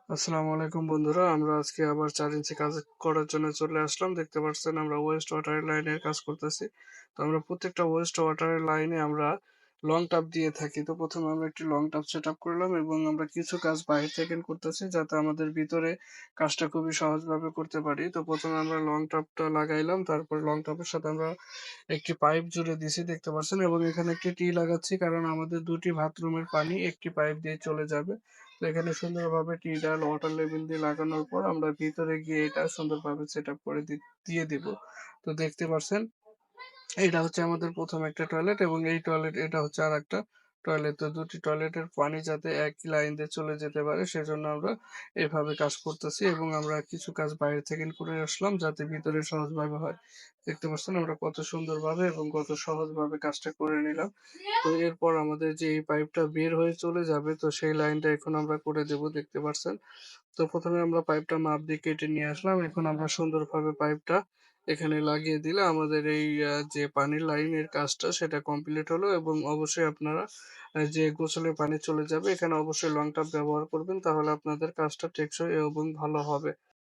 আসসালামু আলাইকুম বন্ধুরা, আমরা আজকে আবার ৪ ইঞ্চি কাজ করার জন্য চলে আসলাম। দেখতে পাচ্ছেন আমরা ওয়েস্ট ওয়াটার লাইনের কাজ করতেছি। তো আমরা প্রত্যেকটা ওয়েস্ট ওয়াটারের লাইনে আমরা লং টাপ দিয়ে থাকি। তো প্রথমে আমরা একটি লং টাপ সেটআপ করলাম এবং আমরা কিছু কাজ বাইরে থেকে করতেছি যাতে আমাদের ভিতরে কাজটা খুবই সহজভাবে করতে পারি। তো প্রথমে আমরা লং টাপটা লাগাইলাম, তারপর লং টাপের সাথে আমরা একটি পাইপ জুড়ে দিছি দেখতে পাচ্ছেন, এবং এখানে একটি টি লাগাচ্ছি কারণ আমাদের দুটি বাথরুমের পানি একটি পাইপ দিয়ে চলে যাবে। তো এখানে সুন্দরভাবে টি-ডাল ওয়াটার লেভেল দিয়ে লাগানোর পর আমরা ভিতরে গিয়ে এটা সুন্দরভাবে সেট আপ করে দিয়ে দিব। তো দেখতে পাচ্ছেন এটা হচ্ছে আমাদের প্রথম একটা টয়লেট, এবং এই টয়লেট এটা হচ্ছে আর একটা টয়লেট। তো দুটি টয়লেটের পানি যাতে একই লাইন দিয়ে চলে যেতে পারে সেজন্য আমরা এভাবে কাজ করতেছি, এবং আমরা কিছু কাজ বাইরে থেকে করে আসলাম যাতে ভিতরে সহজভাবে হয়। দেখতে পাচ্ছেন আমরা কত সুন্দরভাবে এবং কত সহজভাবে কাজটা করে নিলাম। তো এরপর আমাদের যে এই পাইপটা বের হয়ে চলে যাবে, তো সেই লাইনটা এখন আমরা করে দেব দেখতে পাচ্ছেন। তো প্রথমে আমরা পাইপটা মাপ দিয়ে কেটে নিয়ে আসলাম। এখন আমরা সুন্দরভাবে পাইপটা এখানে লাগিয়ে দিলে আমাদের এই যে পানির লাইনের কাজটা সেটা কমপ্লিট হলো, এবং অবশ্যই আপনারা যে গোসলের পানি চলে যাবে এখানে অবশ্যই লং টাব ব্যবহার করবেন, তাহলে আপনাদের কাজটা টেকসই এবং ভালো হবে।